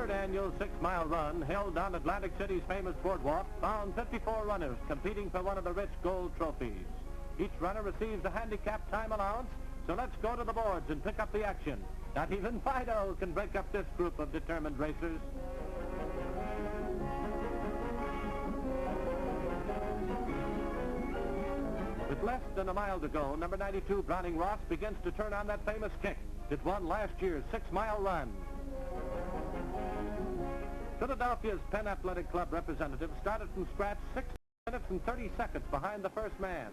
third annual 6-mile run held on Atlantic City's famous boardwalk found 54 runners competing for one of the rich gold trophies. Each runner receives a handicap time allowance, so let's go to the boards and pick up the action. Not even Fido can break up this group of determined racers. With less than a mile to go, number 92 Browning Ross begins to turn on that famous kick that won last year's 6-mile run. Philadelphia's Penn Athletic Club representative started from scratch 6 minutes and 30 seconds behind the first man.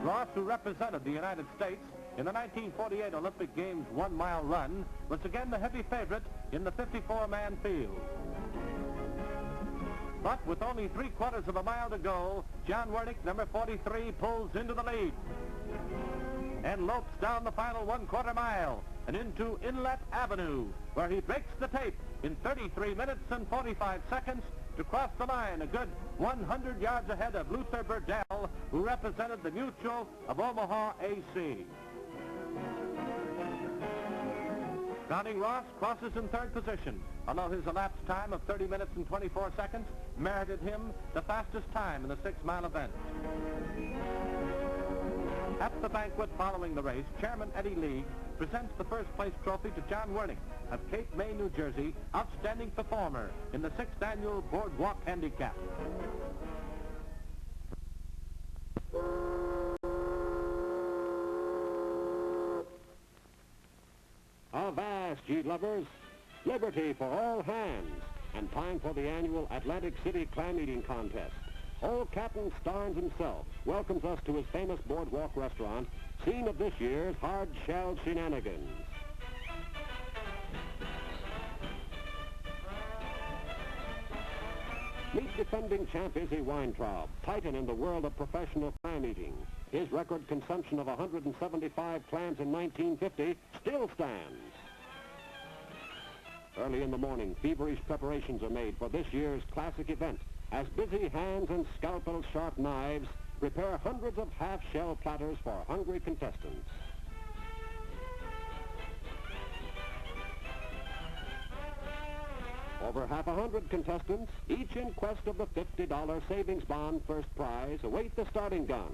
Ross, who represented the United States in the 1948 Olympic Games 1-mile run, was again the heavy favorite in the 54-man field. But with only 3/4 of a mile to go, John Wernick, number 43, pulls into the lead and lopes down the final 1/4 mile and into Inlet Avenue, where he breaks the tape in 33 minutes and 45 seconds to cross the line a good 100 yards ahead of Luther Burdell, who represented the Mutual of Omaha, AC. Browning Ross crosses in third position, although his elapsed time of 30 minutes and 24 seconds merited him the fastest time in the 6-mile event. At the banquet following the race, Chairman Eddie League presents the first place trophy to John Wernick of Cape May, New Jersey, outstanding performer in the 6th annual Boardwalk Handicap. Avast, ye lovers! Liberty for all hands, and time for the annual Atlantic City Clam Eating Contest. Old Captain Starnes himself welcomes us to his famous boardwalk restaurant, scene of this year's hard-shell shenanigans. Meet defending champ Izzy Weintraub, titan in the world of professional clam eating. His record consumption of 175 clams in 1950 still stands. Early in the morning, feverish preparations are made for this year's classic event, as busy hands and scalpel-sharp knives prepare hundreds of half-shell platters for hungry contestants. Over 100 contestants, each in quest of the $50 savings bond first prize, await the starting gun.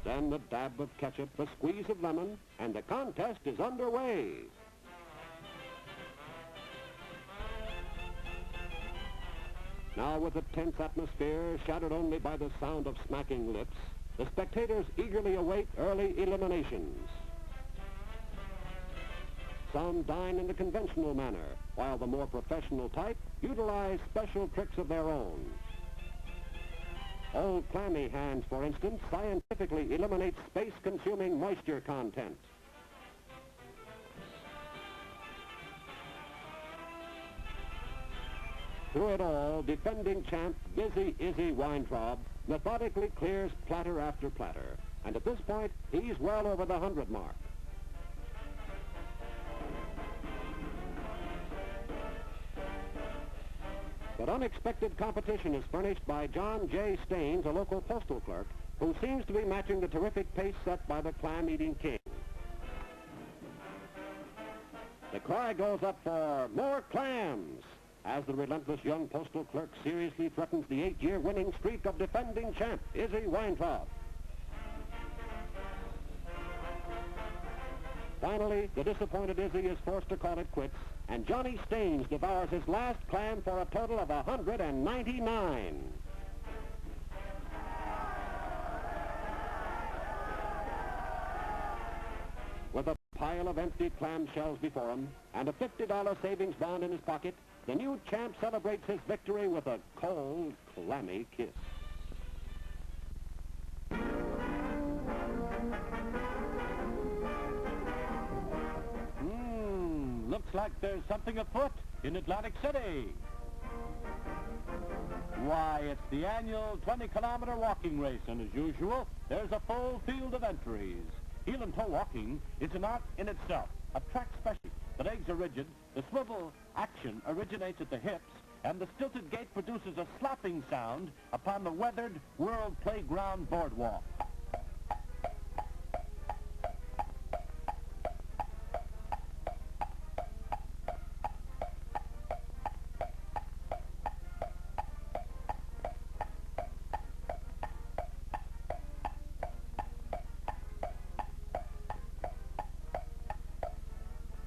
Then a dab of ketchup, a squeeze of lemon, and the contest is underway. Now, with a tense atmosphere shadowed only by the sound of smacking lips, the spectators eagerly await early eliminations. Some dine in the conventional manner, while the more professional type utilize special tricks of their own. Old Clammy Hands, for instance, scientifically eliminates space-consuming moisture content. Through it all, defending champ Busy Izzy Weintraub methodically clears platter after platter, and at this point, he's well over the 100 mark. But unexpected competition is furnished by John J. Staines, a local postal clerk, who seems to be matching the terrific pace set by the clam-eating king. The cry goes up for more clams, as the relentless young postal clerk seriously threatens the 8-year winning streak of defending champ Izzy Weintraub. Finally, the disappointed Izzy is forced to call it quits, and Johnny Staines devours his last clam for a total of 199. With a pile of empty clam shells before him and a $50 savings bond in his pocket, the new champ celebrates his victory with a cold, clammy kiss. Looks like there's something afoot in Atlantic City. Why, it's the annual 20-kilometer walking race, and as usual, there's a full field of entries. Heel and toe walking is an art in itself, a track specialty. The legs are rigid, the swivel action originates at the hips, and the stilted gait produces a slapping sound upon the weathered World Playground boardwalk.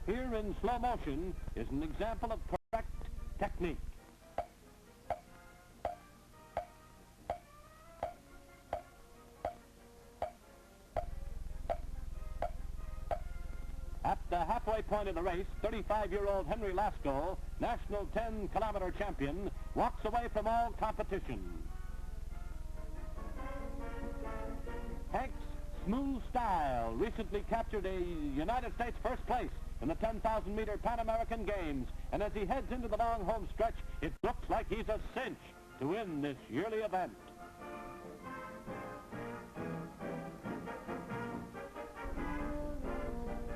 here in slow motion is an example of correct technique. At the halfway point of the race, 35-year-old Henry Lasco, national 10-kilometer champion, walks away from all competition. Hank's smooth style recently captured a United States first place in the 10,000-meter Pan American Games, and as he heads into the long home stretch, it looks like he's a cinch to win this yearly event.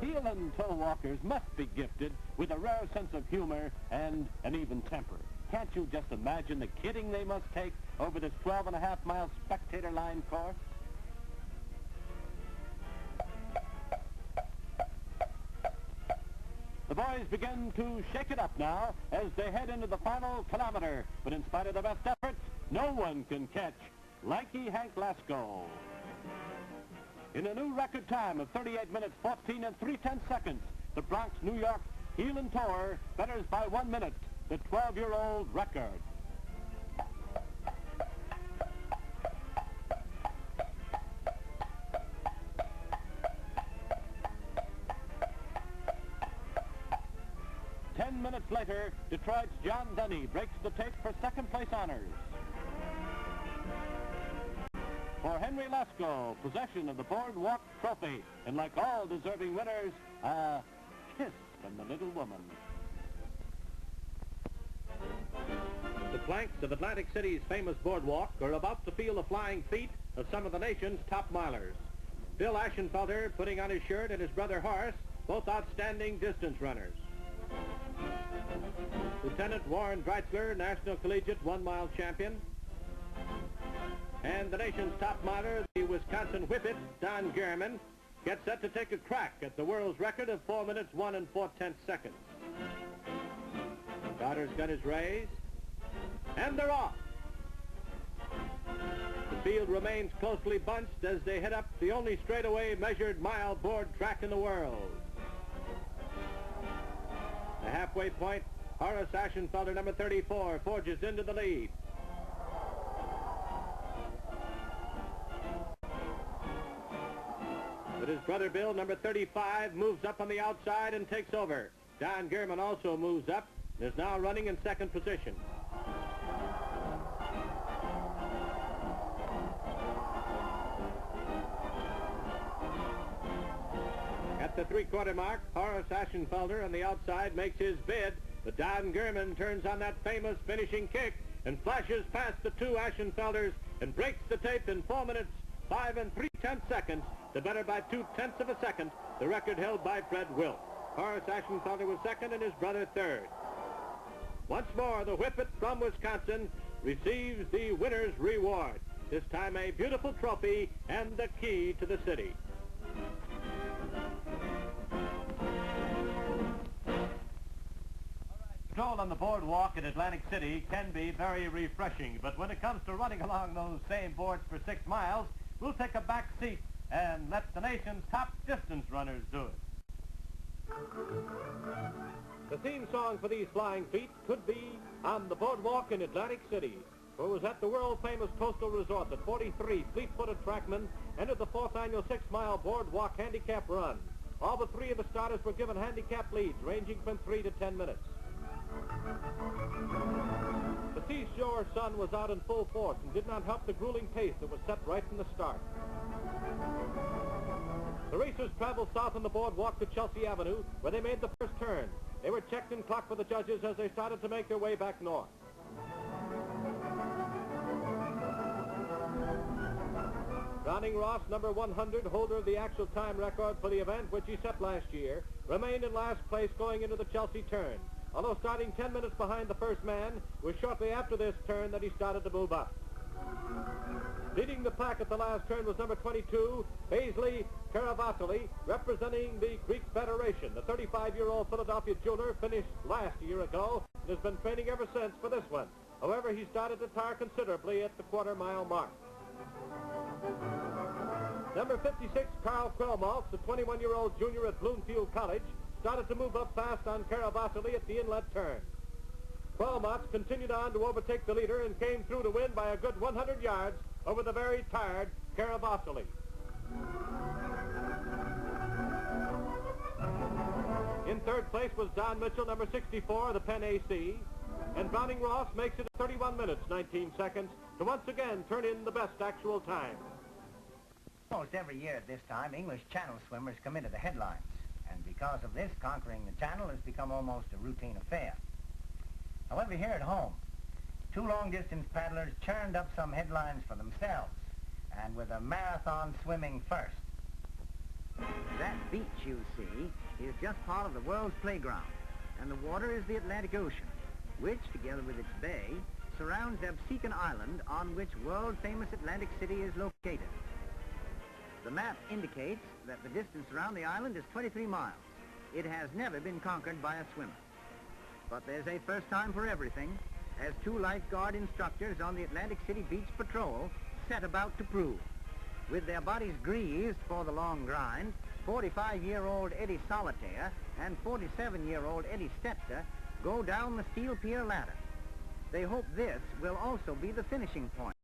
Heel and toe walkers must be gifted with a rare sense of humor and an even temper. Can't you just imagine the kidding they must take over this 12.5-mile spectator line course? The boys begin to shake it up now as they head into the final kilometer. But in spite of their best efforts, no one can catch lanky Hank Lasco. In a new record time of 38 minutes, 14 and 3/10 seconds, the Bronx, New York heel and toer betters by 1 minute the 12-year-old record. Ten minutes later, Detroit's John Denny breaks the tape for second-place honors. For Henry Lasco, possession of the Boardwalk Trophy, and like all deserving winners, a kiss from the little woman. The planks of Atlantic City's famous boardwalk are about to feel the flying feet of some of the nation's top milers. Bill Ashenfelter putting on his shirt and his brother Horace, both outstanding distance runners. Lieutenant Warren Dreitzler, National Collegiate 1-mile champion. And the nation's top miler, the Wisconsin Whippet, Don Gehrman, gets set to take a crack at the world's record of 4 minutes, 1 and 4/10 seconds. Carter's gun is raised, and they're off. The field remains closely bunched as they head up the only straightaway measured mile board track in the world. The halfway point, Horace Ashenfelter, number 34, forges into the lead. But his brother Bill, number 35, moves up on the outside and takes over. Don Gehrman also moves up and is now running in second position. At the three-quarter mark, Horace Ashenfelter on the outside makes his bid, but Don Gehrman turns on that famous finishing kick and flashes past the two Ashenfelters and breaks the tape in 4 minutes, 5 and 3/10 seconds, to better by 2/10 of a second, the record held by Fred Wilk. Horace Ashenfelter was second and his brother third. Once more, the Whippet from Wisconsin receives the winner's reward. This time a beautiful trophy and the key to the city. Stroll on the boardwalk in Atlantic City can be very refreshing, but when it comes to running along those same boards for 6 miles, we'll take a back seat and let the nation's top distance runners do it. The theme song for these flying feet could be On the Boardwalk in Atlantic City, for it was at the world-famous coastal resort that 43 fleet-footed trackmen entered the 4th annual 6-mile boardwalk handicap run. All but 3 of the starters were given handicap leads ranging from 3 to 10 minutes. The seashore sun was out in full force and did not help the grueling pace that was set right from the start. The racers traveled south on the boardwalk to Chelsea Avenue, where they made the first turn. They were checked and clocked by the judges as they started to make their way back north. Browning Ross, number 100, holder of the actual time record for the event, which he set last year, remained in last place going into the Chelsea turn. Although starting 10 minutes behind the first man, it was shortly after this turn that he started to move up. Leading the pack at the last turn was number 22, Paisley Karavatali, representing the Greek Federation. The 35-year-old Philadelphia jeweler finished last a year ago and has been training ever since for this one. However, he started to tire considerably at the quarter-mile mark. Number 56, Carl Krellmaltz, the 21-year-old junior at Bloomfield College, started to move up fast on Caravasili at the inlet turn. 12 Mots continued on to overtake the leader and came through to win by a good 100 yards over the very tired Caravasili. In third place was Don Mitchell, number 64, the Penn AC. And Browning Ross makes it 31 minutes, 19 seconds, to once again turn in the best actual time. Almost every year at this time, English Channel swimmers come into the headlines. And because of this, conquering the Channel has become almost a routine affair. However, here at home, two long-distance paddlers churned up some headlines for themselves, and with a marathon swimming first. That beach you see is just part of the world's playground, and the water is the Atlantic Ocean, which, together with its bay, surrounds Absecon Island, on which world-famous Atlantic City is located. The map indicates that the distance around the island is 23 miles. It has never been conquered by a swimmer. But there's a first time for everything, as two lifeguard instructors on the Atlantic City Beach Patrol set about to prove. With their bodies greased for the long grind, 45-year-old Eddie Solitaire and 47-year-old Eddie Stetzer go down the steel pier ladder. They hope this will also be the finishing point.